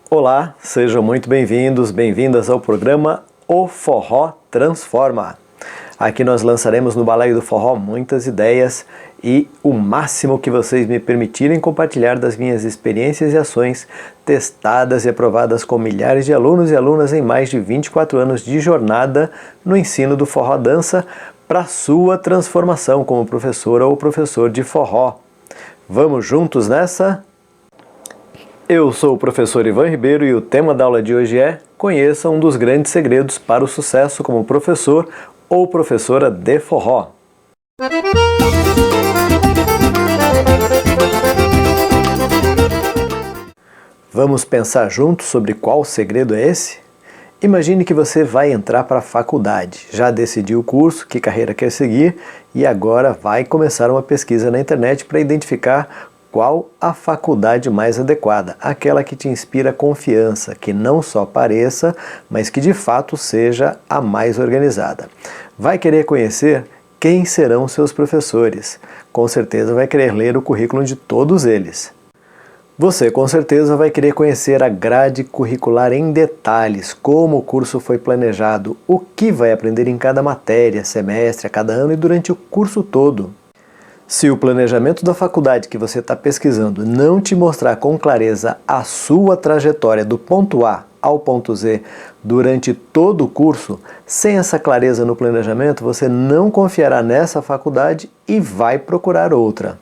Olá, sejam muito bem-vindos, bem-vindas ao programa O Forró Transforma. Aqui nós lançaremos no Balaio do Forró muitas ideias e o máximo que vocês me permitirem compartilhar das minhas experiências e ações testadas e aprovadas com milhares de alunos e alunas em mais de 24 anos de jornada no ensino do forró dança para sua transformação como professora ou professor de forró. Vamos juntos nessa? Eu sou o professor Ivan Ribeiro e o tema da aula de hoje é: conheça um dos grandes segredos para o sucesso como professor ou professora de forró. Vamos pensar juntos sobre qual segredo é esse? Imagine que você vai entrar para a faculdade, já decidiu o curso, que carreira quer seguir e agora vai começar uma pesquisa na internet para identificar qual a faculdade mais adequada, aquela que te inspira confiança, que não só pareça, mas que de fato seja a mais organizada. Vai querer conhecer quem serão seus professores. Com certeza vai querer ler o currículo de todos eles. Você com certeza vai querer conhecer a grade curricular em detalhes, como o curso foi planejado, o que vai aprender em cada matéria, semestre, a cada ano e durante o curso todo. Se o planejamento da faculdade que você está pesquisando não te mostrar com clareza a sua trajetória do ponto A ao ponto Z durante todo o curso, sem essa clareza no planejamento, você não confiará nessa faculdade e vai procurar outra.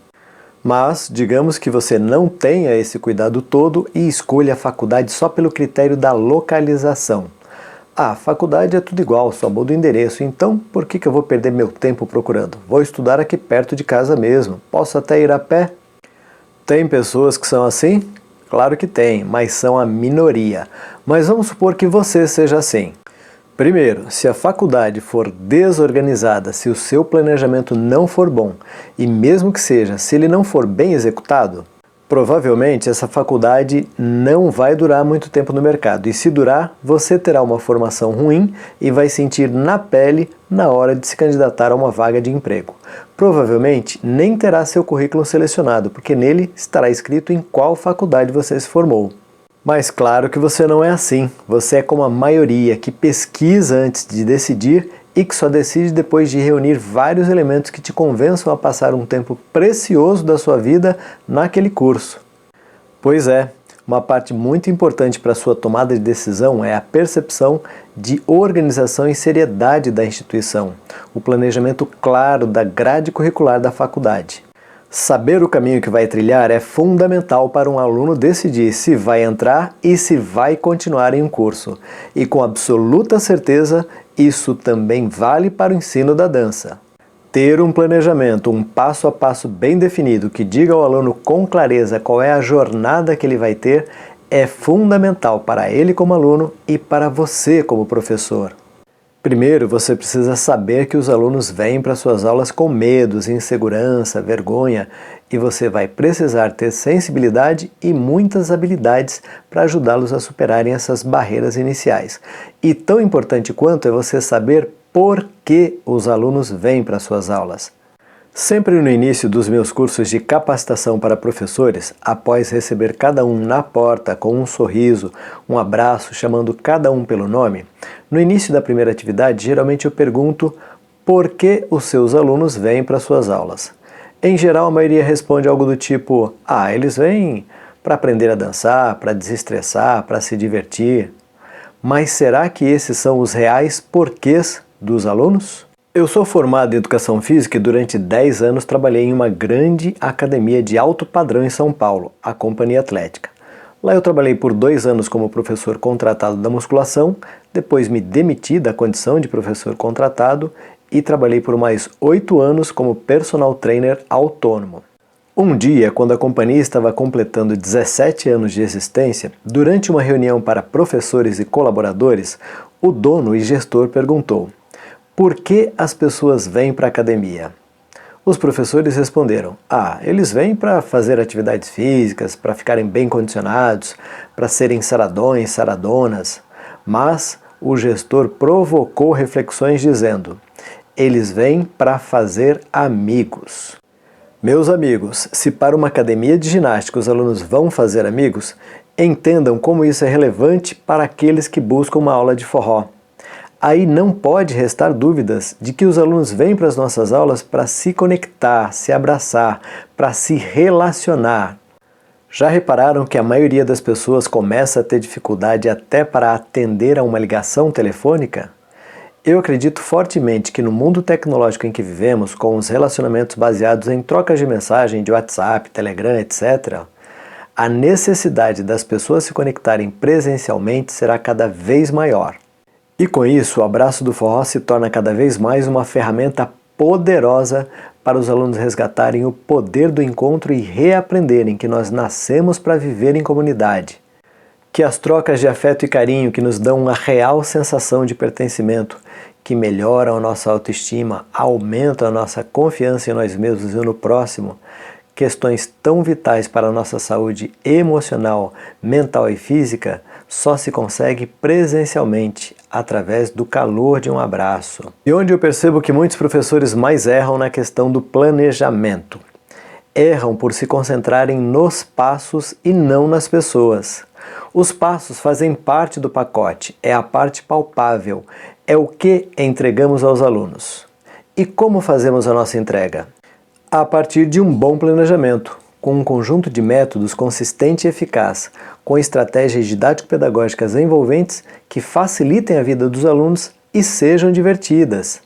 Mas, digamos que você não tenha esse cuidado todo e escolha a faculdade só pelo critério da localização. A faculdade é tudo igual, só muda o endereço, então por que eu vou perder meu tempo procurando? Vou estudar aqui perto de casa mesmo, posso até ir a pé? Tem pessoas que são assim? Claro que tem, mas são a minoria. Mas vamos supor que você seja assim. Primeiro, se a faculdade for desorganizada, se o seu planejamento não for bom, e mesmo que seja, se ele não for bem executado, provavelmente essa faculdade não vai durar muito tempo no mercado, e se durar, você terá uma formação ruim e vai sentir na pele na hora de se candidatar a uma vaga de emprego. Provavelmente nem terá seu currículo selecionado, porque nele estará escrito em qual faculdade você se formou. Mas claro que você não é assim, você é como a maioria que pesquisa antes de decidir e que só decide depois de reunir vários elementos que te convençam a passar um tempo precioso da sua vida naquele curso. Pois é, uma parte muito importante para a sua tomada de decisão é a percepção de organização e seriedade da instituição, o planejamento claro da grade curricular da faculdade. Saber o caminho que vai trilhar é fundamental para um aluno decidir se vai entrar e se vai continuar em um curso. E com absoluta certeza, isso também vale para o ensino da dança. Ter um planejamento, um passo a passo bem definido que diga ao aluno com clareza qual é a jornada que ele vai ter é fundamental para ele como aluno e para você como professor. Primeiro, você precisa saber que os alunos vêm para suas aulas com medos, insegurança, vergonha, e você vai precisar ter sensibilidade e muitas habilidades para ajudá-los a superarem essas barreiras iniciais. E tão importante quanto é você saber por que os alunos vêm para suas aulas. Sempre no início dos meus cursos de capacitação para professores, após receber cada um na porta com um sorriso, um abraço, chamando cada um pelo nome, no início da primeira atividade, geralmente eu pergunto por que os seus alunos vêm para suas aulas. Em geral, a maioria responde algo do tipo: eles vêm para aprender a dançar, para desestressar, para se divertir. Mas será que esses são os reais porquês dos alunos? Eu sou formado em Educação Física e durante 10 anos trabalhei em uma grande academia de alto padrão em São Paulo, a Companhia Atlética. Lá eu trabalhei por 2 anos como professor contratado da musculação, depois me demiti da condição de professor contratado e trabalhei por mais 8 anos como personal trainer autônomo. Um dia, quando a companhia estava completando 17 anos de existência, durante uma reunião para professores e colaboradores, o dono e gestor perguntou: por que as pessoas vêm para a academia? Os professores responderam: eles vêm para fazer atividades físicas, para ficarem bem condicionados, para serem saradões, saradonas. Mas o gestor provocou reflexões dizendo: eles vêm para fazer amigos. Meus amigos, se para uma academia de ginástica os alunos vão fazer amigos, entendam como isso é relevante para aqueles que buscam uma aula de forró. Aí não pode restar dúvidas de que os alunos vêm para as nossas aulas para se conectar, se abraçar, para se relacionar. Já repararam que a maioria das pessoas começa a ter dificuldade até para atender a uma ligação telefônica? Eu acredito fortemente que no mundo tecnológico em que vivemos, com os relacionamentos baseados em trocas de mensagem de WhatsApp, Telegram, etc., a necessidade das pessoas se conectarem presencialmente será cada vez maior. E com isso, o Abraço do Forró se torna cada vez mais uma ferramenta poderosa para os alunos resgatarem o poder do encontro e reaprenderem que nós nascemos para viver em comunidade. Que as trocas de afeto e carinho que nos dão uma real sensação de pertencimento, que melhoram a nossa autoestima, aumentam a nossa confiança em nós mesmos e no próximo, questões tão vitais para a nossa saúde emocional, mental e física, só se consegue presencialmente, através do calor de um abraço. E onde eu percebo que muitos professores mais erram na questão do planejamento. Erram por se concentrarem nos passos e não nas pessoas. Os passos fazem parte do pacote, é a parte palpável, é o que entregamos aos alunos. E como fazemos a nossa entrega? A partir de um bom planejamento, com um conjunto de métodos consistente e eficaz, com estratégias didático-pedagógicas envolventes que facilitem a vida dos alunos e sejam divertidas.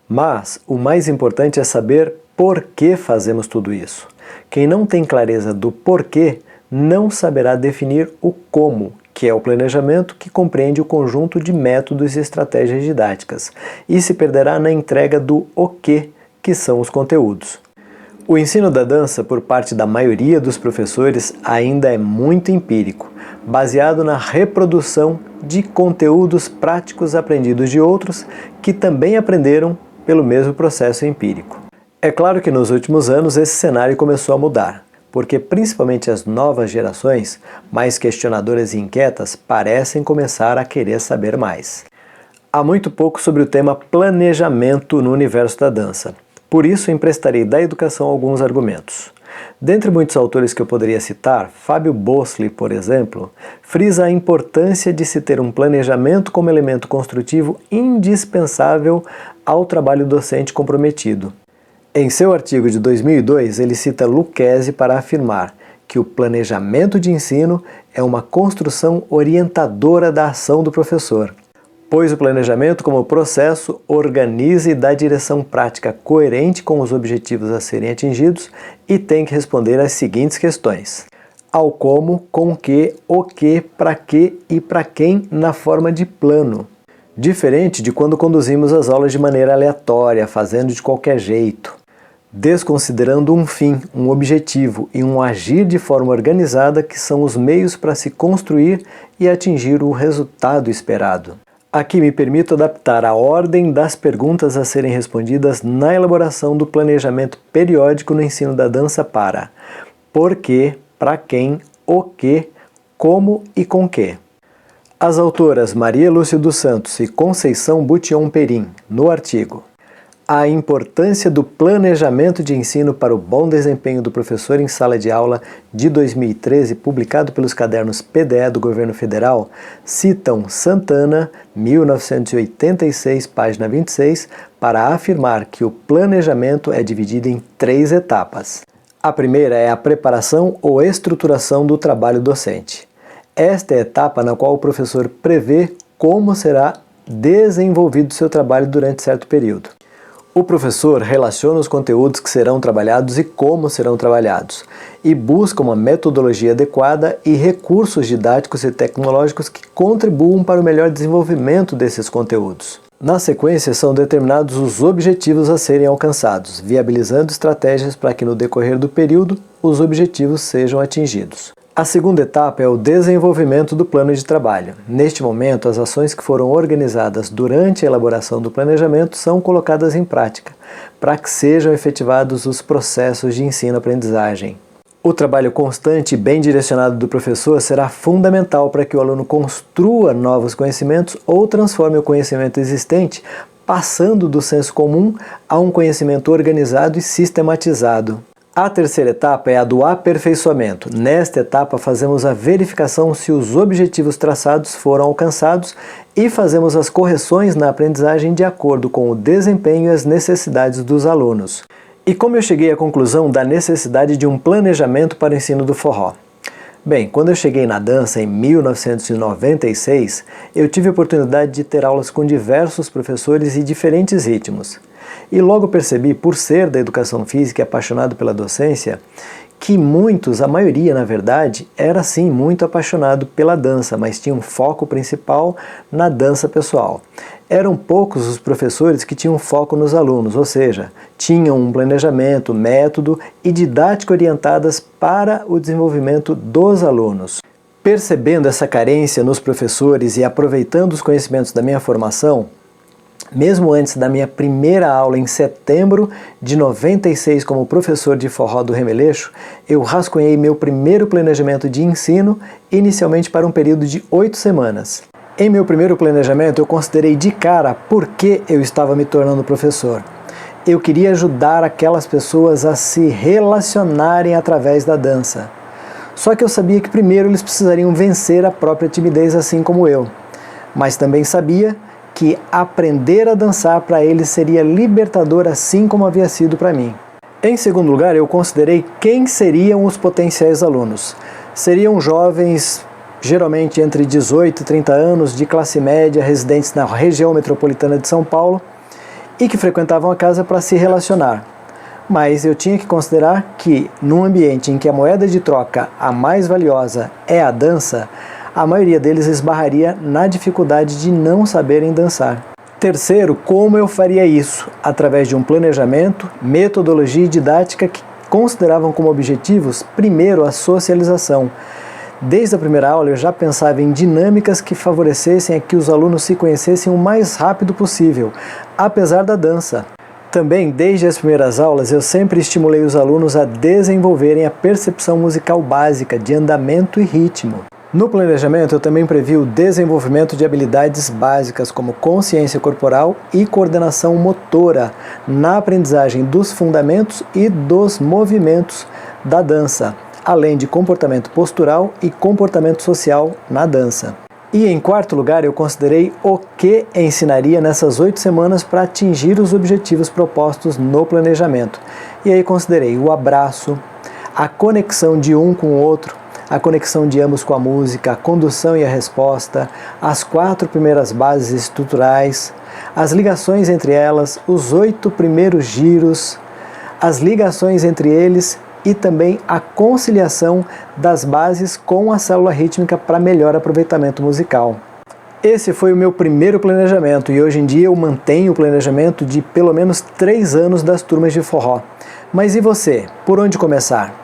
Mas o mais importante é saber por que fazemos tudo isso. Quem não tem clareza do porquê não saberá definir o como, que é o planejamento que compreende o conjunto de métodos e estratégias didáticas, e se perderá na entrega do o que são os conteúdos. O ensino da dança, por parte da maioria dos professores, ainda é muito empírico, baseado na reprodução de conteúdos práticos aprendidos de outros que também aprenderam pelo mesmo processo empírico. É claro que nos últimos anos esse cenário começou a mudar, porque principalmente as novas gerações, mais questionadoras e inquietas, parecem começar a querer saber mais. Há muito pouco sobre o tema planejamento no universo da dança. Por isso, emprestarei da educação alguns argumentos. Dentre muitos autores que eu poderia citar, Fábio Bosley, por exemplo, frisa a importância de se ter um planejamento como elemento construtivo indispensável ao trabalho docente comprometido. Em seu artigo de 2002, ele cita Lucchesi para afirmar que o planejamento de ensino é uma construção orientadora da ação do professor, pois o planejamento como processo organiza e dá direção prática coerente com os objetivos a serem atingidos e tem que responder às seguintes questões: ao como, com o que, e para quem na forma de plano. Diferente de quando conduzimos as aulas de maneira aleatória, fazendo de qualquer jeito, desconsiderando um fim, um objetivo e um agir de forma organizada que são os meios para se construir e atingir o resultado esperado. Aqui me permito adaptar a ordem das perguntas a serem respondidas na elaboração do planejamento periódico no ensino da dança para por quê, para quem, o que, como e com que. As autoras Maria Lúcia dos Santos e Conceição Bution Perim, no artigo A importância do planejamento de ensino para o bom desempenho do professor em sala de aula, de 2013, publicado pelos cadernos PDE do Governo Federal, citam Santana, 1986, página 26, para afirmar que o planejamento é dividido em 3 etapas. A primeira é a preparação ou estruturação do trabalho docente. Esta é a etapa na qual o professor prevê como será desenvolvido seu trabalho durante certo período. O professor relaciona os conteúdos que serão trabalhados e como serão trabalhados, e busca uma metodologia adequada e recursos didáticos e tecnológicos que contribuam para o melhor desenvolvimento desses conteúdos. Na sequência, são determinados os objetivos a serem alcançados, viabilizando estratégias para que no decorrer do período os objetivos sejam atingidos. A segunda etapa é o desenvolvimento do plano de trabalho. Neste momento, as ações que foram organizadas durante a elaboração do planejamento são colocadas em prática, para que sejam efetivados os processos de ensino-aprendizagem. O trabalho constante e bem direcionado do professor será fundamental para que o aluno construa novos conhecimentos ou transforme o conhecimento existente, passando do senso comum a um conhecimento organizado e sistematizado. A terceira etapa é a do aperfeiçoamento. Nesta etapa, fazemos a verificação se os objetivos traçados foram alcançados e fazemos as correções na aprendizagem de acordo com o desempenho e as necessidades dos alunos. E como eu cheguei à conclusão da necessidade de um planejamento para o ensino do forró? Bem, quando eu cheguei na dança em 1996, eu tive a oportunidade de ter aulas com diversos professores e diferentes ritmos. E logo percebi, por ser da educação física e apaixonado pela docência, que muitos, a maioria na verdade, era sim muito apaixonado pela dança, mas tinha um foco principal na dança pessoal. Eram poucos os professores que tinham foco nos alunos, ou seja, tinham um planejamento, método e didática orientadas para o desenvolvimento dos alunos. Percebendo essa carência nos professores e aproveitando os conhecimentos da minha formação, mesmo antes da minha primeira aula em setembro de 96 como professor de forró do Remeleixo, eu rascunhei meu primeiro planejamento de ensino, inicialmente para um período de 8 semanas. Em meu primeiro planejamento, eu considerei de cara por que eu estava me tornando professor. Eu queria ajudar aquelas pessoas a se relacionarem através da dança. Só que eu sabia que primeiro eles precisariam vencer a própria timidez, assim como eu. Mas também sabia que aprender a dançar para eles seria libertador, assim como havia sido para mim. Em segundo lugar, eu considerei quem seriam os potenciais alunos. Seriam jovens, geralmente entre 18 e 30 anos, de classe média, residentes na região metropolitana de São Paulo e que frequentavam a casa para se relacionar. Mas eu tinha que considerar que, num ambiente em que a moeda de troca, a mais valiosa, é a dança, a maioria deles esbarraria na dificuldade de não saberem dançar. Terceiro, como eu faria isso? Através de um planejamento, metodologia e didática que consideravam como objetivos, primeiro, a socialização. Desde a primeira aula eu já pensava em dinâmicas que favorecessem a que os alunos se conhecessem o mais rápido possível, apesar da dança. Também, desde as primeiras aulas, eu sempre estimulei os alunos a desenvolverem a percepção musical básica de andamento e ritmo. No planejamento, eu também previ o desenvolvimento de habilidades básicas como consciência corporal e coordenação motora na aprendizagem dos fundamentos e dos movimentos da dança, além de comportamento postural e comportamento social na dança. E em quarto lugar, eu considerei o que ensinaria nessas 8 semanas para atingir os objetivos propostos no planejamento. E aí considerei o abraço, a conexão de um com o outro, a conexão de ambos com a música, a condução e a resposta, as 4 primeiras bases estruturais, as ligações entre elas, os 8 primeiros giros, as ligações entre eles e também a conciliação das bases com a célula rítmica para melhor aproveitamento musical. Esse foi o meu primeiro planejamento e hoje em dia eu mantenho o planejamento de pelo menos 3 anos das turmas de forró. Mas e você? Por onde começar?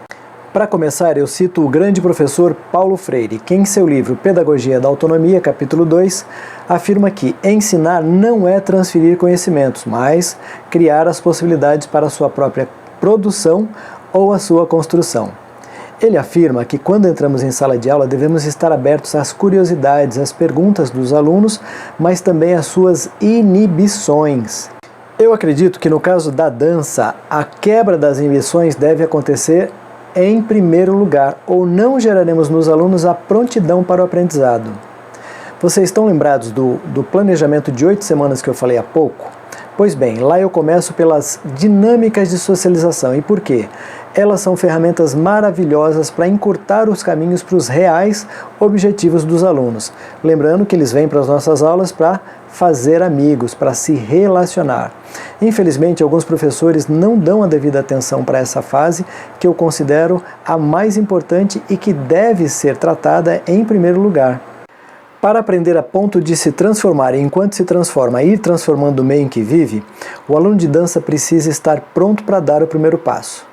Para começar, eu cito o grande professor Paulo Freire, que em seu livro Pedagogia da Autonomia, capítulo 2, afirma que ensinar não é transferir conhecimentos, mas criar as possibilidades para a sua própria produção ou a sua construção. Ele afirma que quando entramos em sala de aula devemos estar abertos às curiosidades, às perguntas dos alunos, mas também às suas inibições. Eu acredito que no caso da dança, a quebra das inibições deve acontecer em primeiro lugar, ou não geraremos nos alunos a prontidão para o aprendizado. Vocês estão lembrados do planejamento de 8 semanas que eu falei há pouco? Pois bem, lá eu começo pelas dinâmicas de socialização. E por quê? Elas são ferramentas maravilhosas para encurtar os caminhos para os reais objetivos dos alunos. Lembrando que eles vêm para as nossas aulas para fazer amigos, para se relacionar. Infelizmente, alguns professores não dão a devida atenção para essa fase, que eu considero a mais importante e que deve ser tratada em primeiro lugar. Para aprender a ponto de se transformar e enquanto se transforma ir transformando o meio em que vive, o aluno de dança precisa estar pronto para dar o primeiro passo.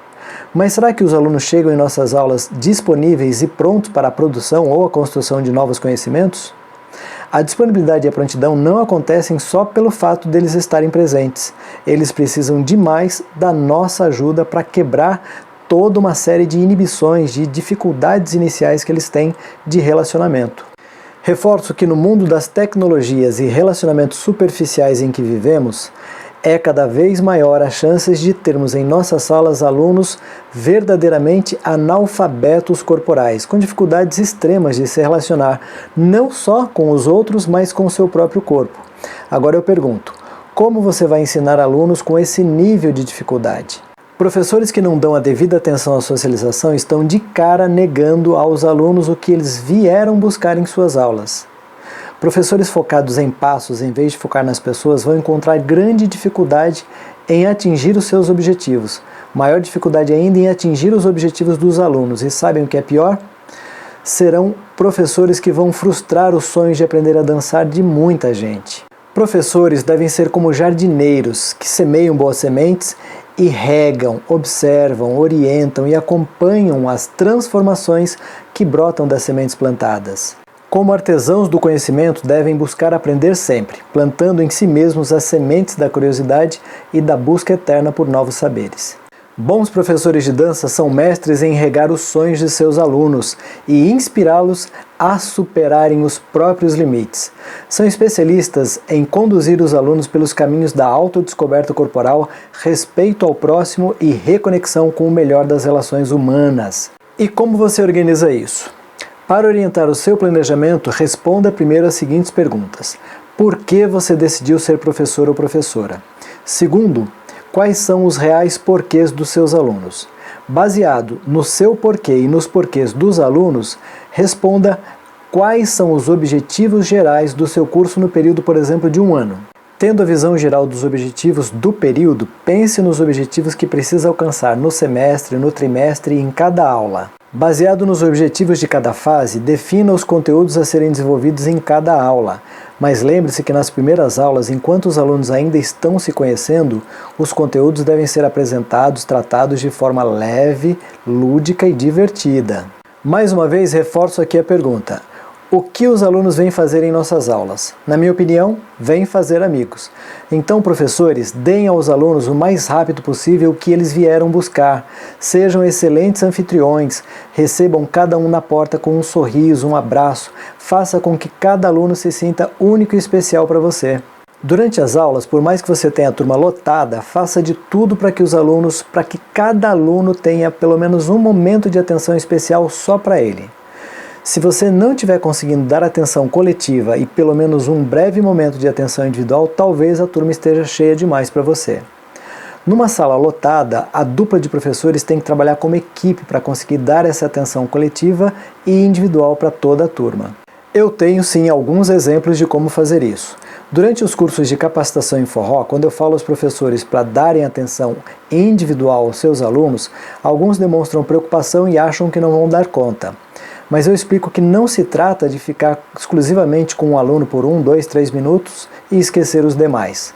Mas será que os alunos chegam em nossas aulas disponíveis e prontos para a produção ou a construção de novos conhecimentos? A disponibilidade e a prontidão não acontecem só pelo fato deles estarem presentes. Eles precisam demais da nossa ajuda para quebrar toda uma série de inibições, de dificuldades iniciais que eles têm de relacionamento. Reforço que no mundo das tecnologias e relacionamentos superficiais em que vivemos, É cada vez maior as chances de termos em nossas salas alunos verdadeiramente analfabetos corporais, com dificuldades extremas de se relacionar, não só com os outros, mas com o seu próprio corpo. Agora eu pergunto, como você vai ensinar alunos com esse nível de dificuldade? Professores que não dão a devida atenção à socialização estão de cara negando aos alunos o que eles vieram buscar em suas aulas. Professores focados em passos em vez de focar nas pessoas vão encontrar grande dificuldade em atingir os seus objetivos. Maior dificuldade ainda em atingir os objetivos dos alunos. E sabem o que é pior? Serão professores que vão frustrar os sonhos de aprender a dançar de muita gente. Professores devem ser como jardineiros que semeiam boas sementes e regam, observam, orientam e acompanham as transformações que brotam das sementes plantadas. Como artesãos do conhecimento, devem buscar aprender sempre, plantando em si mesmos as sementes da curiosidade e da busca eterna por novos saberes. Bons professores de dança são mestres em regar os sonhos de seus alunos e inspirá-los a superarem os próprios limites. São especialistas em conduzir os alunos pelos caminhos da autodescoberta corporal, respeito ao próximo e reconexão com o melhor das relações humanas. E como você organiza isso? Para orientar o seu planejamento, responda primeiro as seguintes perguntas. Por que você decidiu ser professor ou professora? Segundo, quais são os reais porquês dos seus alunos? Baseado no seu porquê e nos porquês dos alunos, responda quais são os objetivos gerais do seu curso no período, por exemplo, de um ano. Tendo a visão geral dos objetivos do período, pense nos objetivos que precisa alcançar no semestre, no trimestre e em cada aula. Baseado nos objetivos de cada fase, defina os conteúdos a serem desenvolvidos em cada aula. Mas lembre-se que nas primeiras aulas, enquanto os alunos ainda estão se conhecendo, os conteúdos devem ser apresentados, tratados de forma leve, lúdica e divertida. Mais uma vez, reforço aqui a pergunta. O que os alunos vêm fazer em nossas aulas? Na minha opinião, vêm fazer amigos. Então, professores, deem aos alunos o mais rápido possível o que eles vieram buscar. Sejam excelentes anfitriões, recebam cada um na porta com um sorriso, um abraço. Faça com que cada aluno se sinta único e especial para você. Durante as aulas, por mais que você tenha a turma lotada, faça de tudo para que cada aluno tenha pelo menos um momento de atenção especial só para ele. Se você não estiver conseguindo dar atenção coletiva e pelo menos um breve momento de atenção individual, talvez a turma esteja cheia demais para você. Numa sala lotada, a dupla de professores tem que trabalhar como equipe para conseguir dar essa atenção coletiva e individual para toda a turma. Eu tenho sim alguns exemplos de como fazer isso. Durante os cursos de capacitação em forró, quando eu falo aos professores para darem atenção individual aos seus alunos, alguns demonstram preocupação e acham que não vão dar conta. Mas eu explico que não se trata de ficar exclusivamente com um aluno por 1, 2, 3 minutos e esquecer os demais.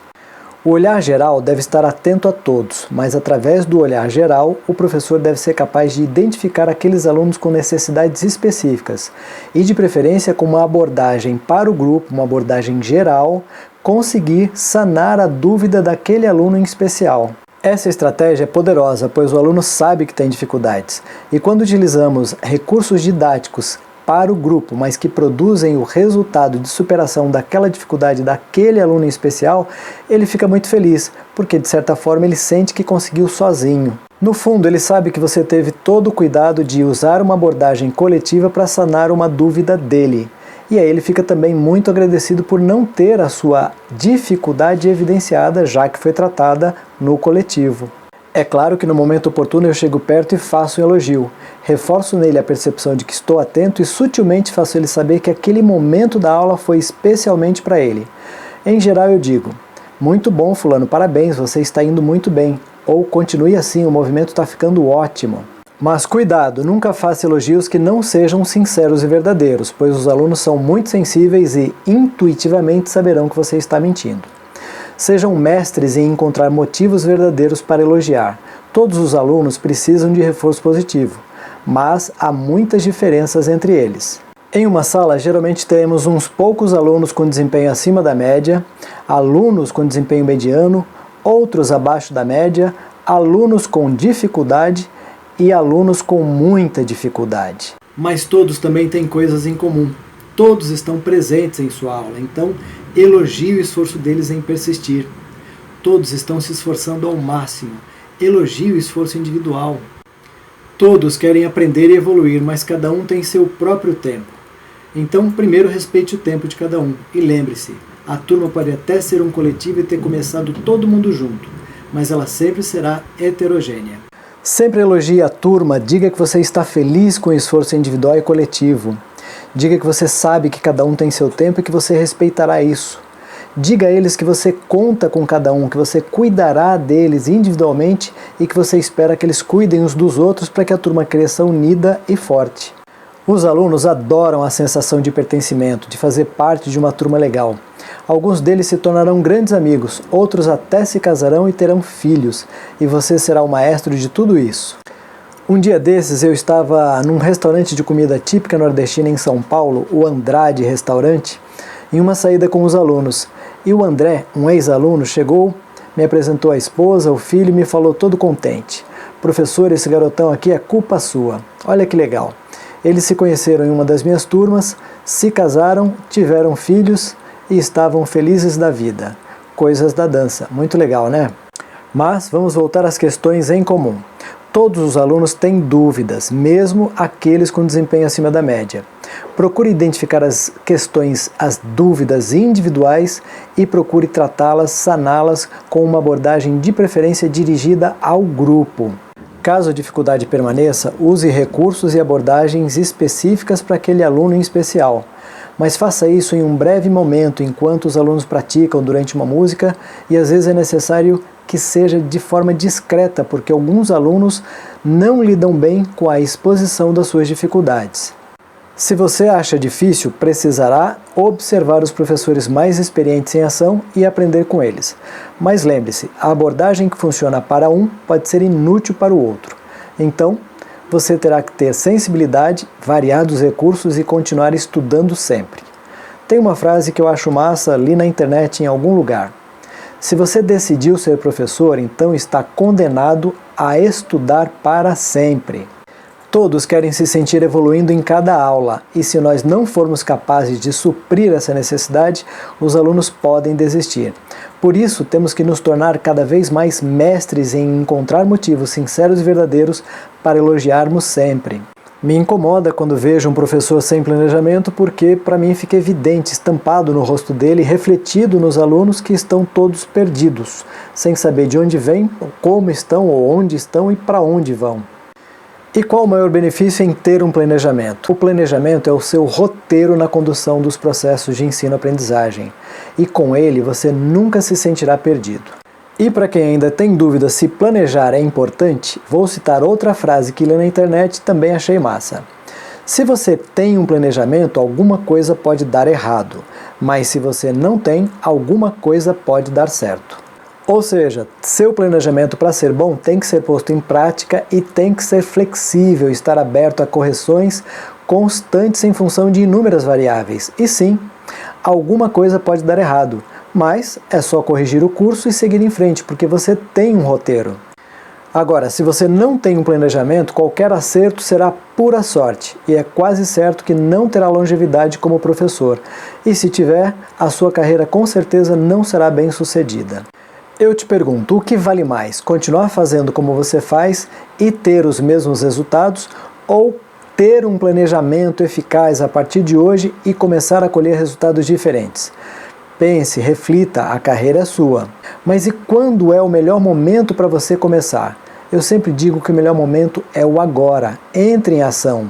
O olhar geral deve estar atento a todos, mas através do olhar geral, o professor deve ser capaz de identificar aqueles alunos com necessidades específicas e, de preferência, com uma abordagem para o grupo, uma abordagem geral, conseguir sanar a dúvida daquele aluno em especial. Essa estratégia é poderosa, pois o aluno sabe que tem dificuldades. E quando utilizamos recursos didáticos para o grupo, mas que produzem o resultado de superação daquela dificuldade daquele aluno em especial, ele fica muito feliz, porque de certa forma ele sente que conseguiu sozinho. No fundo, ele sabe que você teve todo o cuidado de usar uma abordagem coletiva para sanar uma dúvida dele. E aí ele fica também muito agradecido por não ter a sua dificuldade evidenciada, já que foi tratada no coletivo. É claro que no momento oportuno eu chego perto e faço um elogio. Reforço nele a percepção de que estou atento e sutilmente faço ele saber que aquele momento da aula foi especialmente para ele. Em geral eu digo, muito bom fulano, parabéns, você está indo muito bem. Ou continue assim, o movimento está ficando ótimo. Mas cuidado, nunca faça elogios que não sejam sinceros e verdadeiros, pois os alunos são muito sensíveis e intuitivamente saberão que você está mentindo. Sejam mestres em encontrar motivos verdadeiros para elogiar. Todos os alunos precisam de reforço positivo, mas há muitas diferenças entre eles. Em uma sala, geralmente temos uns poucos alunos com desempenho acima da média, alunos com desempenho mediano, outros abaixo da média, alunos com dificuldade e alunos com muita dificuldade. Mas todos também têm coisas em comum. Todos estão presentes em sua aula, então elogie o esforço deles em persistir. Todos estão se esforçando ao máximo. Elogie o esforço individual. Todos querem aprender e evoluir, mas cada um tem seu próprio tempo. Então, primeiro respeite o tempo de cada um. E lembre-se, a turma pode até ser um coletivo e ter começado todo mundo junto, mas ela sempre será heterogênea. Sempre elogie a turma, diga que você está feliz com o esforço individual e coletivo. Diga que você sabe que cada um tem seu tempo e que você respeitará isso. Diga a eles que você conta com cada um, que você cuidará deles individualmente e que você espera que eles cuidem uns dos outros para que a turma cresça unida e forte. Os alunos adoram a sensação de pertencimento, de fazer parte de uma turma legal. Alguns deles se tornarão grandes amigos, outros até se casarão e terão filhos, e você será o maestro de tudo isso. Um dia desses eu estava num restaurante de comida típica nordestina em São Paulo, o Andrade Restaurante, em uma saída com os alunos. E o André, um ex-aluno, chegou, me apresentou a esposa, o filho e me falou todo contente. Professor, esse garotão aqui é culpa sua. Olha que legal. Eles se conheceram em uma das minhas turmas, se casaram, tiveram filhos e estavam felizes da vida. Coisas da dança. Muito legal, né? Mas vamos voltar às questões em comum. Todos os alunos têm dúvidas, mesmo aqueles com desempenho acima da média. Procure identificar as questões, as dúvidas individuais e procure tratá-las, saná-las com uma abordagem de preferência dirigida ao grupo. Caso a dificuldade permaneça, use recursos e abordagens específicas para aquele aluno em especial. Mas faça isso em um breve momento, enquanto os alunos praticam durante uma música, e às vezes é necessário que seja de forma discreta, porque alguns alunos não lidam bem com a exposição das suas dificuldades. Se você acha difícil, precisará observar os professores mais experientes em ação e aprender com eles. Mas lembre-se, a abordagem que funciona para um pode ser inútil para o outro. Então, você terá que ter sensibilidade, variados recursos e continuar estudando sempre. Tem uma frase que eu acho massa, li na internet em algum lugar. Se você decidiu ser professor, então está condenado a estudar para sempre. Todos querem se sentir evoluindo em cada aula, e se nós não formos capazes de suprir essa necessidade, os alunos podem desistir. Por isso, temos que nos tornar cada vez mais mestres em encontrar motivos sinceros e verdadeiros para elogiarmos sempre. Me incomoda quando vejo um professor sem planejamento porque, para mim, fica evidente, estampado no rosto dele, refletido nos alunos que estão todos perdidos, sem saber de onde vêm, como estão ou onde estão e para onde vão. E qual o maior benefício em ter um planejamento? O planejamento é o seu roteiro na condução dos processos de ensino-aprendizagem, e com ele você nunca se sentirá perdido. E para quem ainda tem dúvida se planejar é importante, vou citar outra frase que li na internet e também achei massa. Se você tem um planejamento, alguma coisa pode dar errado, mas se você não tem, alguma coisa pode dar certo. Ou seja, seu planejamento para ser bom tem que ser posto em prática e tem que ser flexível, estar aberto a correções constantes em função de inúmeras variáveis. E sim, alguma coisa pode dar errado, mas é só corrigir o curso e seguir em frente, porque você tem um roteiro. Agora, se você não tem um planejamento, qualquer acerto será pura sorte, e é quase certo que não terá longevidade como professor. E se tiver, a sua carreira com certeza não será bem sucedida. Eu te pergunto, o que vale mais? Continuar fazendo como você faz e ter os mesmos resultados, ou ter um planejamento eficaz a partir de hoje e começar a colher resultados diferentes? Pense, reflita, a carreira é sua. Mas e quando é o melhor momento para você começar? Eu sempre digo que o melhor momento é o agora. Entre em ação.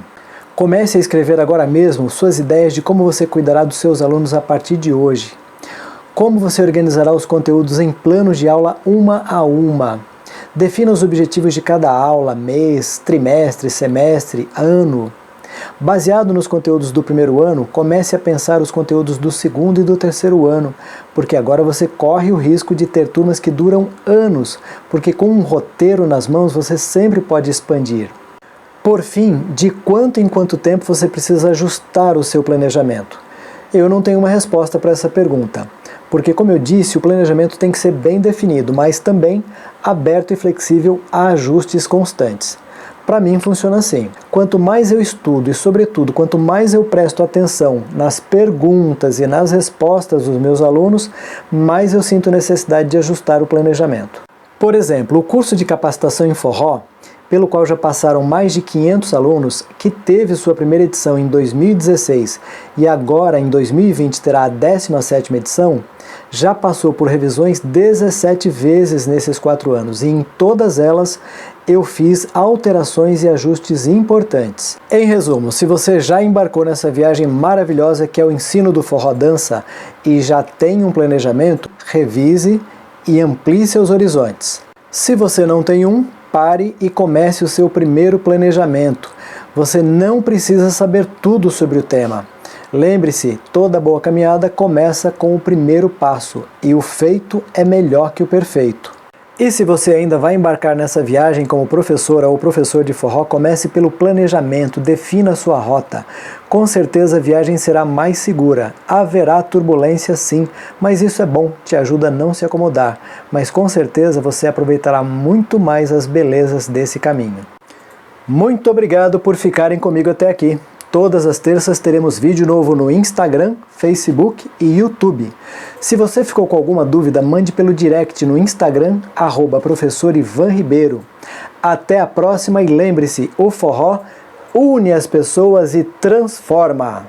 Comece a escrever agora mesmo suas ideias de como você cuidará dos seus alunos a partir de hoje. Como você organizará os conteúdos em planos de aula uma a uma. Defina os objetivos de cada aula, mês, trimestre, semestre, ano. Baseado nos conteúdos do primeiro ano, comece a pensar os conteúdos do segundo e do terceiro ano, porque agora você corre o risco de ter turmas que duram anos, porque com um roteiro nas mãos você sempre pode expandir. Por fim, de quanto em quanto tempo você precisa ajustar o seu planejamento? Eu não tenho uma resposta para essa pergunta, porque, como eu disse, o planejamento tem que ser bem definido, mas também aberto e flexível a ajustes constantes. Para mim funciona assim: quanto mais eu estudo e, sobretudo, quanto mais eu presto atenção nas perguntas e nas respostas dos meus alunos, mais eu sinto necessidade de ajustar o planejamento. Por exemplo, o curso de capacitação em forró, pelo qual já passaram mais de 500 alunos, que teve sua primeira edição em 2016 e agora em 2020 terá a 17ª edição, já passou por revisões 17 vezes nesses 4 anos, e em todas elas eu fiz alterações e ajustes importantes. Em resumo, se você já embarcou nessa viagem maravilhosa que é o ensino do forró dança e já tem um planejamento, revise e amplie seus horizontes. Se você não tem um, pare e comece o seu primeiro planejamento. Você não precisa saber tudo sobre o tema. Lembre-se, toda boa caminhada começa com o primeiro passo, e o feito é melhor que o perfeito. E se você ainda vai embarcar nessa viagem como professora ou professor de forró, comece pelo planejamento, defina a sua rota. Com certeza a viagem será mais segura. Haverá turbulência sim, mas isso é bom, te ajuda a não se acomodar. Mas com certeza você aproveitará muito mais as belezas desse caminho. Muito obrigado por ficarem comigo até aqui. Todas as terças teremos vídeo novo no Instagram, Facebook e YouTube. Se você ficou com alguma dúvida, mande pelo direct no Instagram, @professor Ivan Ribeiro. Até a próxima e lembre-se, o forró une as pessoas e transforma.